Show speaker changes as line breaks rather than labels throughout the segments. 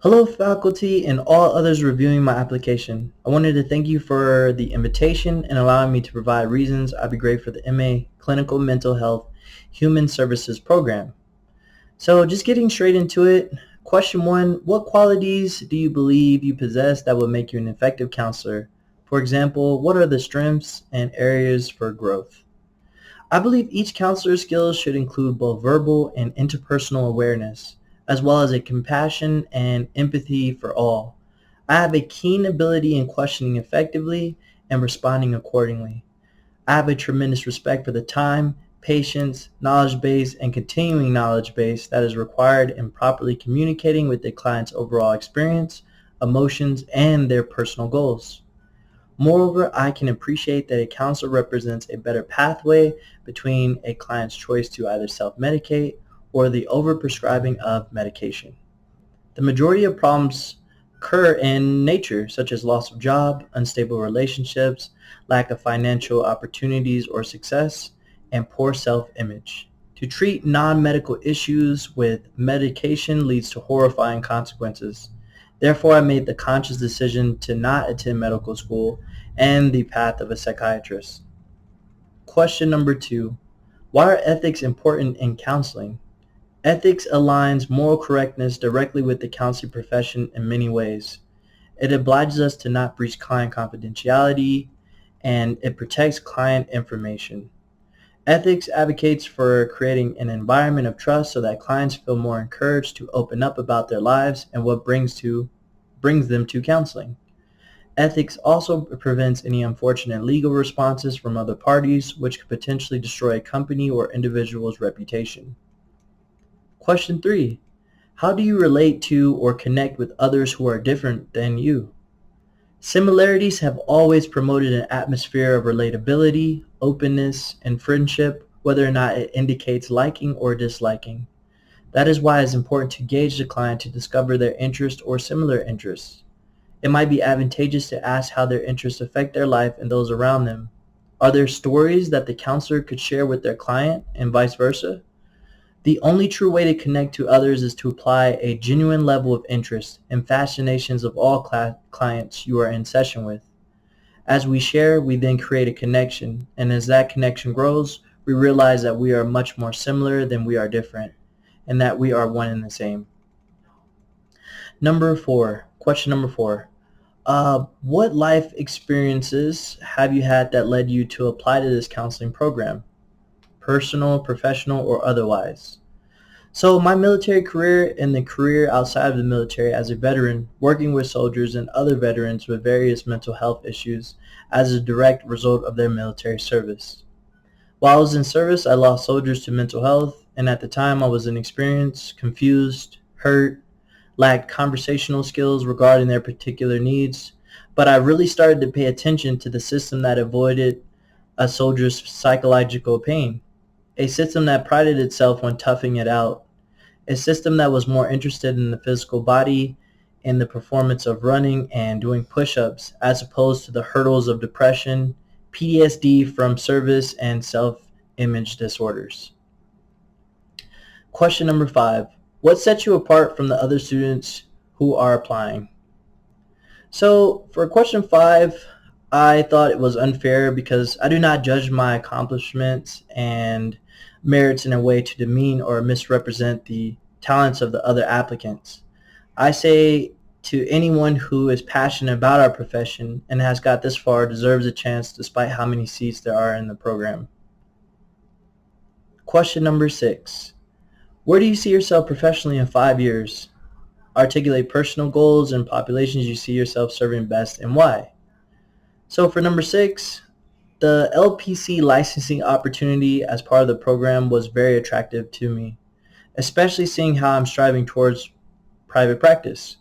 Hello, faculty, and all others reviewing my application. I wanted to thank you for the invitation and allowing me to provide reasons I'd be great for the MA Clinical Mental Health Human Services program. So, just getting straight into it, question one: what qualities do you believe you possess that would make you an effective counselor? For example, what are the strengths and areas for growth? I believe each counselor's skills should include both verbal and interpersonal awareness, as well as a compassion and empathy for all. I have a keen ability in questioning effectively and responding accordingly. I have a tremendous respect for the time, patience, knowledge base, and continuing knowledge base that is required in properly communicating with the client's overall experience, emotions, and their personal goals. Moreover, I can appreciate that a counselor represents a better pathway between a client's choice to either self-medicate or the overprescribing of medication. The majority of problems occur in nature, such as loss of job, unstable relationships, lack of financial opportunities or success, and poor self-image. To treat non-medical issues with medication leads to horrifying consequences. Therefore, I made the conscious decision to not attend medical school and the path of a psychiatrist. Question number two: why are ethics important in counseling? Ethics aligns moral correctness directly with the counseling profession in many ways. It obliges us to not breach client confidentiality, and it protects client information. Ethics advocates for creating an environment of trust so that clients feel more encouraged to open up about their lives and what brings them to counseling. Ethics also prevents any unfortunate legal responses from other parties, which could potentially destroy a company or individual's reputation. Question 3. How do you relate to or connect with others who are different than you? Similarities have always promoted an atmosphere of relatability, openness, and friendship, whether or not it indicates liking or disliking. That is why it's important to gauge the client to discover their interest or similar interests. It might be advantageous to ask how their interests affect their life and those around them. Are there stories that the counselor could share with their client and vice versa? The only true way to connect to others is to apply a genuine level of interest and fascinations of all clients you are in session with. As we share, we then create a connection, and as that connection grows, we realize that we are much more similar than we are different, and that we are one and the same. Question number four. What life experiences have you had that led you to apply to this counseling program? Personal, professional, or otherwise? So my military career and the career outside of the military as a veteran, working with soldiers and other veterans with various mental health issues as a direct result of their military service. While I was in service, I lost soldiers to mental health, and at the time I was inexperienced, confused, hurt, lacked conversational skills regarding their particular needs, but I really started to pay attention to the system that avoided a soldier's psychological pain, a system that prided itself on toughing it out, a system that was more interested in the physical body and the performance of running and doing push-ups as opposed to the hurdles of depression, PTSD from service, and self-image disorders. Question number 5. What sets you apart from the other students who are applying? So for question 5, I thought it was unfair because I do not judge my accomplishments and merits in a way to demean or misrepresent the talents of the other applicants. I say to anyone who is passionate about our profession and has got this far deserves a chance despite how many seats there are in the program. Question number 6. Where do you see yourself professionally in 5 years? Articulate personal goals and populations you see yourself serving best and why. So for number 6, the LPC licensing opportunity as part of the program was very attractive to me, especially seeing how I'm striving towards private practice.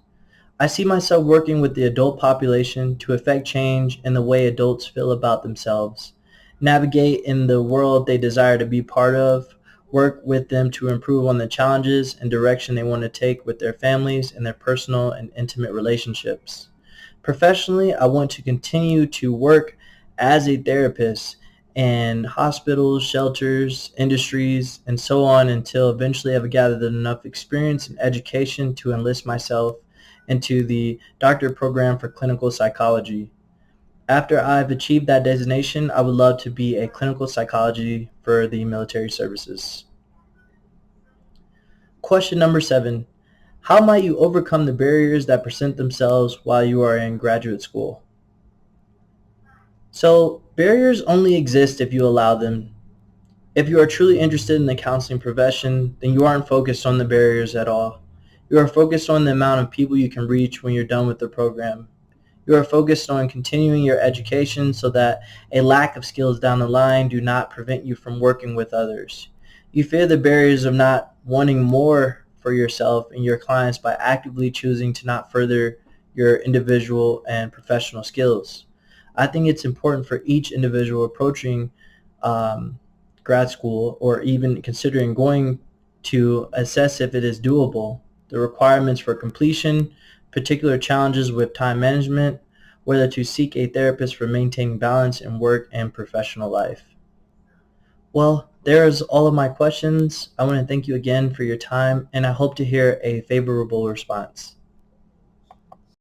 I see myself working with the adult population to affect change in the way adults feel about themselves, navigate in the world they desire to be part of, work with them to improve on the challenges and direction they want to take with their families and their personal and intimate relationships. Professionally, I want to continue to work as a therapist in hospitals, shelters, industries, and so on until eventually I've gathered enough experience and education to enlist myself into the doctorate program for clinical psychology. After I've achieved that designation, I would love to be a clinical psychology for the military services. Question number 7. How might you overcome the barriers that present themselves while you are in graduate school? So, barriers only exist if you allow them. If you are truly interested in the counseling profession, then you aren't focused on the barriers at all. You are focused on the amount of people you can reach when you're done with the program. You are focused on continuing your education so that a lack of skills down the line do not prevent you from working with others. You fear the barriers of not wanting more for yourself and your clients by actively choosing to not further your individual and professional skills. I think it's important for each individual approaching um, grad school or even considering going to assess if it is doable, the requirements for completion, particular challenges with time management, whether to seek a therapist for maintaining balance in work and professional life. Well, there's all of my questions. I want to thank you again for your time, and I hope to hear a favorable response.